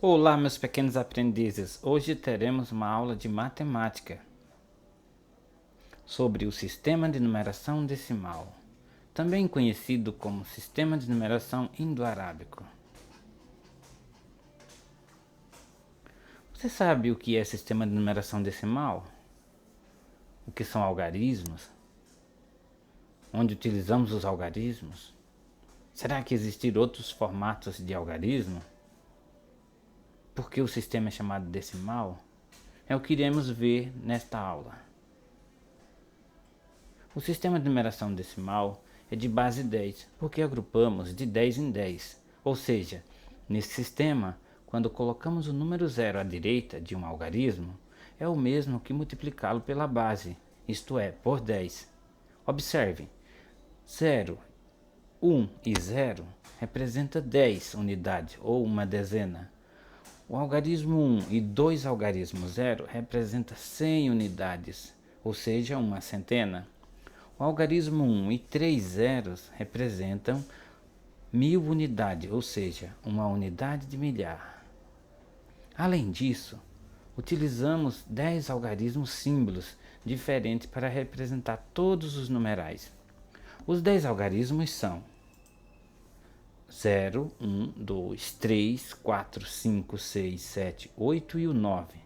Olá, meus pequenos aprendizes. Hoje teremos uma aula de matemática sobre o sistema de numeração decimal, também conhecido como sistema de numeração indo-arábico. Você sabe o que é sistema de numeração decimal? O que são algarismos? Onde utilizamos os algarismos? Será que existem outros formatos de algarismo? Por que o sistema é chamado decimal? É o que iremos ver nesta aula. O sistema de numeração decimal é de base 10, porque agrupamos de 10 em 10. Ou seja, nesse sistema, quando colocamos o número 0 à direita de um algarismo, é o mesmo que multiplicá-lo pela base, isto é, por 10. Observe, 0, 1 e 0 representa 10 unidades ou uma dezena. O algarismo 1 e 2 algarismos 0 representa 100 unidades, ou seja, uma centena. O algarismo 1 e 3 zeros representam 1000 unidades, ou seja, uma unidade de milhar. Além disso, utilizamos 10 algarismos símbolos diferentes para representar todos os numerais. Os 10 algarismos são 0, 1, 2, 3, 4, 5, 6, 7, 8 e o 9.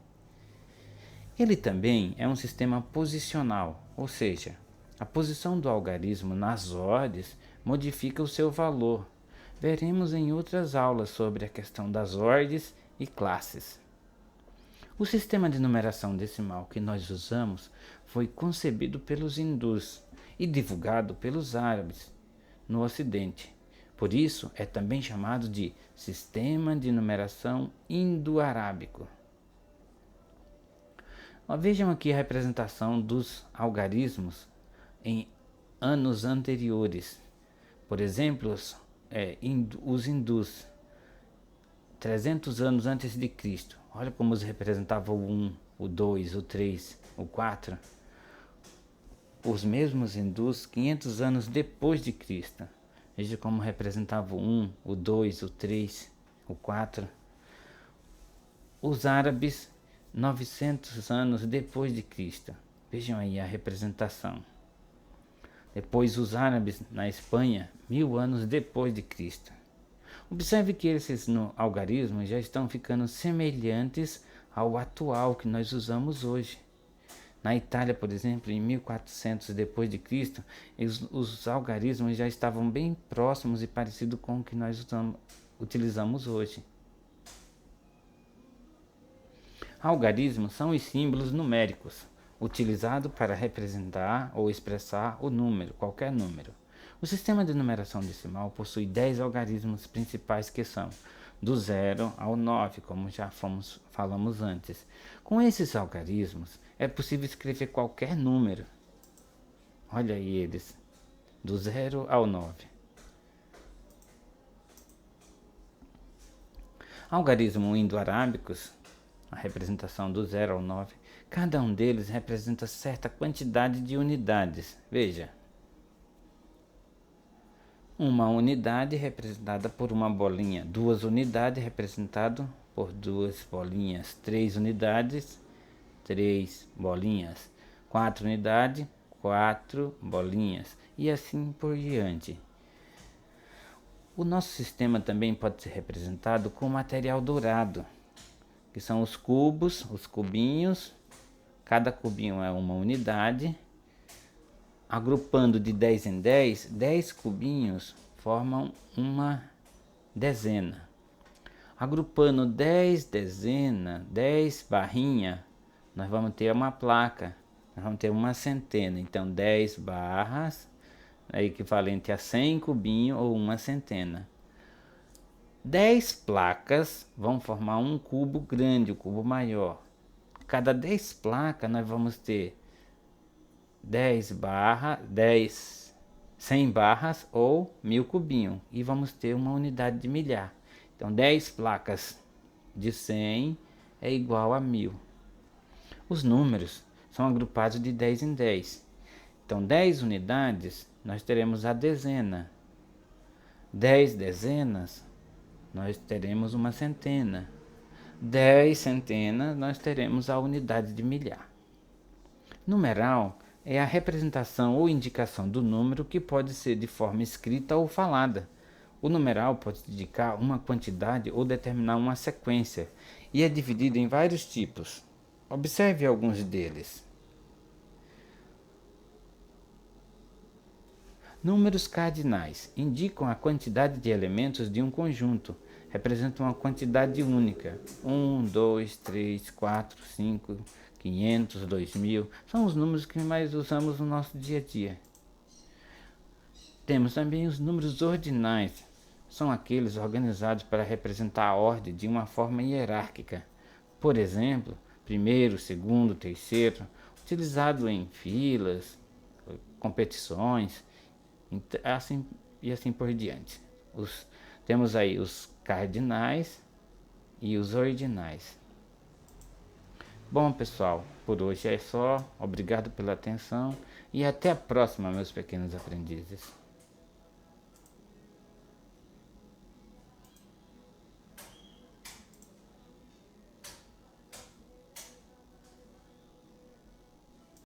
Ele também é um sistema posicional, ou seja, a posição do algarismo nas ordens modifica o seu valor. Veremos em outras aulas sobre a questão das ordens e classes. O sistema de numeração decimal que nós usamos foi concebido pelos hindus e divulgado pelos árabes no Ocidente. Por isso, é também chamado de sistema de numeração indo-arábico. Vejam aqui a representação dos algarismos em anos anteriores. Por exemplo, os hindus, 300 anos antes de Cristo. Olha como se representava o 1, o 2, o 3, o 4. Os mesmos hindus, 500 anos depois de Cristo. Veja como representava o 1, o 2, o 3, o 4. Os árabes, 900 anos depois de Cristo. Vejam aí a representação. Depois os árabes na Espanha, 1000 anos depois de Cristo. Observe que esses algarismos já estão ficando semelhantes ao atual que nós usamos hoje. Na Itália, por exemplo, em 1400 depois de Cristo, os algarismos já estavam bem próximos e parecidos com o que nós utilizamos hoje. Algarismos são os símbolos numéricos utilizados para representar ou expressar o número, qualquer número. O sistema de numeração decimal possui 10 algarismos principais que são do 0 ao 9, como já falamos antes. Com esses algarismos, é possível escrever qualquer número. Olha aí eles, do 0 ao 9. Algarismos indo-arábicos, a representação do 0 ao 9, cada um deles representa certa quantidade de unidades. Veja, uma unidade representada por uma bolinha, 2 unidades representado por 2 bolinhas, 3 unidades, 3 bolinhas, 4 unidades, 4 bolinhas e assim por diante. O nosso sistema também pode ser representado com material dourado, que são os cubos, os cubinhos. Cada cubinho é uma unidade. Agrupando de 10 em 10, 10 cubinhos formam uma dezena. Agrupando 10 dezenas, 10 barrinhas, nós vamos ter uma placa, nós vamos ter uma centena. Então 10 barras é equivalente a 100 cubinhos ou uma centena. 10 placas vão formar um cubo grande, um cubo maior. Cada 10 placas nós vamos ter 10 barras, 100 barras ou 1000 cubinhos. E vamos ter uma unidade de milhar. Então 10 placas de 100 é igual a 1000. Os números são agrupados de 10 em 10. Então 10 unidades nós teremos a dezena. 10 dezenas nós teremos uma centena. 10 centenas, nós teremos a unidade de milhar. Numeral é a representação ou indicação do número que pode ser de forma escrita ou falada. O numeral pode indicar uma quantidade ou determinar uma sequência e é dividido em vários tipos. Observe alguns deles. Números cardinais indicam a quantidade de elementos de um conjunto, representam uma quantidade única. 1, 2, 3, 4, 5, 500, 2000, são os números que mais usamos no nosso dia a dia. Temos também os números ordinais, são aqueles organizados para representar a ordem de uma forma hierárquica. Por exemplo, primeiro, segundo, terceiro, utilizado em filas, competições, assim e assim por diante. Temos aí os cardinais e os ordinais. Bom, pessoal, por hoje é só. Obrigado pela atenção e até a próxima, meus pequenos aprendizes.